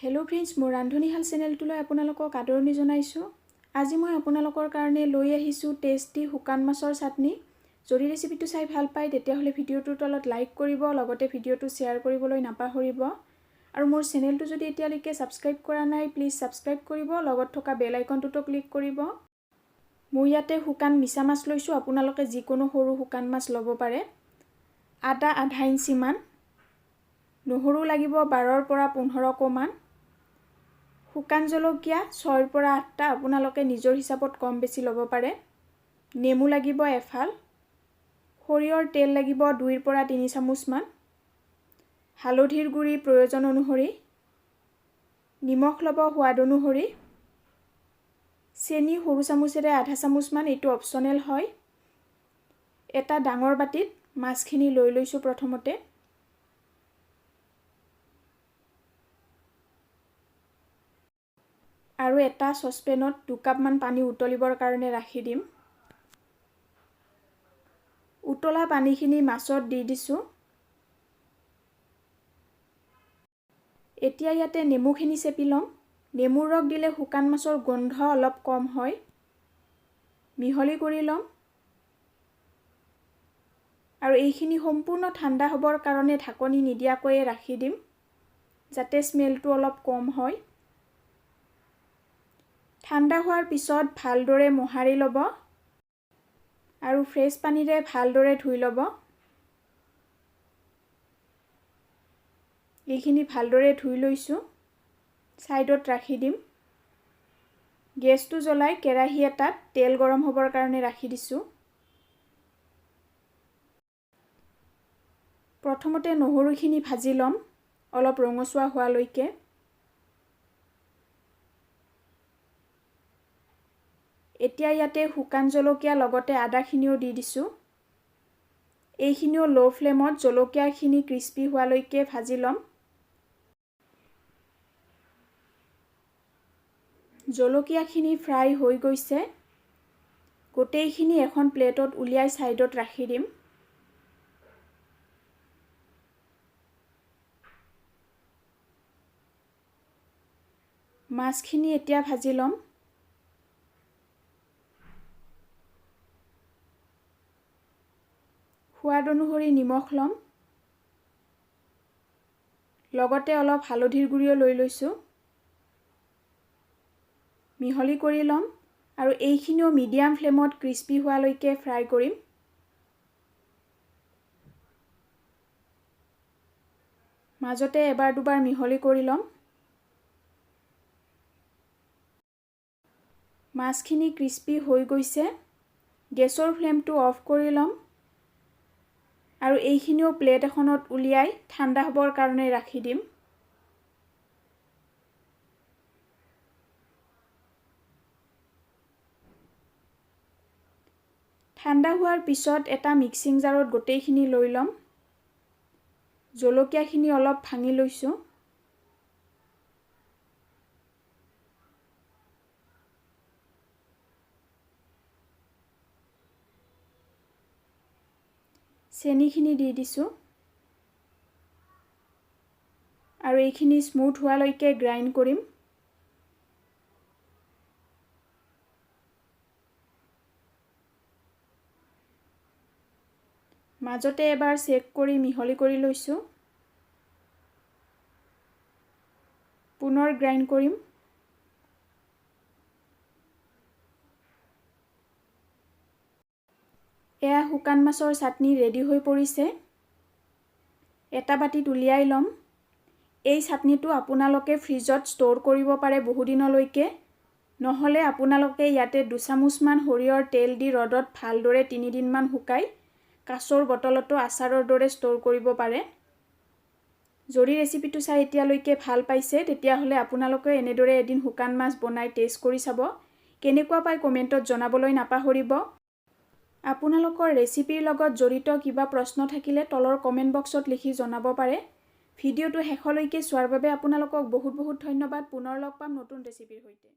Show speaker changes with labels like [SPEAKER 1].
[SPEAKER 1] Hello friends मोर रांधनी हाल चेनेलटुলৈ আপোনালোকক আদৰণি জনাইছো। আজি মই আপোনালোকৰ কাৰণে লৈ আহিছো টেস্টি শুকান মাছৰ চাটনি। যদি ৰেচিপিটো চাই ভাল পায় তেতিয়া হলে ভিডিওটোৰ তলত লাইক কৰিব, লগতে ভিডিওটো শেয়াৰ কৰিবলৈ নাপাহৰিব। আৰু মোৰ চেনেলটো যদি এতিয়ালৈকে সাবস্ক্ৰাইব কৰা নাই প্লিজ সাবস্ক্ৰাইব কৰিব, লগত থকা বেল আইকনটো ক্লিক কৰিব। মই ইয়াতে শুকান মিছা মাছ লৈছো, আপোনালোকে যিকোনো সৰু শুকান মাছ ল'ব পাৰে। আদা আধা ইঞ্চি মান, নহৰু লাগিব 12 পৰা 15 কোমান। শুকান জলকীয়া 6 পৰা 8টা, আপোনালোকে নিজৰ হিচাপত কম বেছি ল'ব পাৰে। নেমু লাগিব এফাল, সৰিয়ৰ তেল লাগিব 2 পৰা 3 চামুচ মান, হালধিৰ গুড়ি প্ৰয়োজন অনুসৰি, নিমখ ল'ব সোৱাদ অনুসৰি, চেনি সৰু চামুচেৰে আধা চামুচ মান, এটো অপচনেল হয়। এটা ডাঙৰ বাটিত মাছখিনি লৈ লৈছো প্ৰথমতে। আৰু এটা সসপেনত 2 কাপ মান পানী উতলিবৰ কাৰণে ৰাখি দিম। উতলা পানীখিনি মাছত দি দিছো। এতিয়া ইয়াতে নেমুখিনি চেপি লম। নেমুৰ ৰস দিলে শুকান মাছৰ গন্ধ অলপ কম হয়। মিহলি কৰি লম। আৰু এইখিনি সম্পূৰ্ণ ঠাণ্ডা হ'বৰ কাৰণে ঢাকনি নিদিয়াকৈ ৰাখি দিম, যাতে স্মেলটো অলপ কম হয়। ঠাণ্ডা হোৱাৰ পিছত ভালদৰে মোহাৰি ল'ব আৰু ফ্ৰেছ পানীৰে ভালদৰে ধুই ল'ব। এইখিনি ভালদৰে ধুই লৈছো, সাইডত ৰাখি দিম। গেছটো জ্বলাই কেৰাহী এটাত তেল গৰম হ'বৰ কাৰণে ৰাখি দিছো। প্ৰথমতে নহৰুখিনি ভাজি লম অলপ ৰঙচুৱা হোৱালৈকে। এতিয়া ইয়াতে শুকান জলকীয়া লগতে আদাখিনিও দি দিছো। এইখিনিও লো ফ্লেমত জলকীয়াখিনি ক্ৰিস্পি হোৱালৈকে ভাজি লম। জলকীয়াখিনি ফ্ৰাই হৈ গৈছে। গোটেইখিনি এখন প্লেটত উলিয়াই সাইডত ৰাখি দিম। মাছখিনি এতিয়া ভাজি লম। সোৱাদ অনুসৰি নিমখ লম, লগতে অলপ হালধিৰ গুড়িও লৈ লৈছো। মিহলি কৰি লম আৰু এইখিনিও মিডিয়াম ফ্লেমত ক্ৰিস্পি হোৱালৈকে ফ্ৰাই কৰিম। মাজতে এবাৰ দুবাৰ মিহলি কৰি লম। মাছখিনি ক্ৰিস্পি হৈ গৈছে। গেছৰ ফ্লেমটো অফ কৰি লম আৰু এইখিনিও প্লেট এখনত উলিয়াই ঠাণ্ডা হ'বৰ কাৰণে ৰাখি দিম। ঠাণ্ডা হোৱাৰ পিছত এটা মিক্সিং জাৰত গোটেইখিনি লৈ লম। জলকীয়াখিনি অলপ ভাঙি লৈছো। চেনিখিনি দি দিছো আৰু এইখিনি স্মুথ হোৱালৈকে গ্ৰাইণ্ড কৰিম। মাজতে এবাৰ চেক কৰি মিহলি কৰি লৈছো। পুনৰ গ্ৰাইণ্ড কৰিম। এয়া শুকান মাছৰ চাটনি ৰেডি হৈ পৰিছে। এটা বাটিত উলিয়াই লম। এই চাটনিটো আপোনালোকে ফ্ৰিজত ষ্ট'ৰ কৰিব পাৰে বহু দিনলৈকে, নহলে আপোনালোকে ইয়াতে 2 চামুচ মান সৰিয়ৰ তেল দি ৰ'দত ভালদৰে 3 দিন মান শুকাই কাছৰ বটলতো আচাৰৰ দৰে ষ্ট'ৰ কৰিব পাৰে। যদি ৰেচিপিটো চাই এতিয়ালৈকে ভাল পাইছে তেতিয়া হলে আপোনালোকে এনেদৰে এদিন শুকান মাছ বনাই টেষ্ট কৰি চাব। কেনেকুৱা পাই কমেন্টত জনাবলৈ নাপাহৰিব। আপোনালোকৰ ৰেচিপিৰ লগত জড়িত কিবা প্ৰশ্ন থাকিলে তলৰ কমেন্ট বক্সত লিখি জনাব পাৰে। ভিডিওটো শেষলৈকে চোৱাৰ বাবে আপোনালোকক বহুত ধন্যবাদ। পুনৰ লগ পাম নতুন ৰেচিপিৰ সৈতে।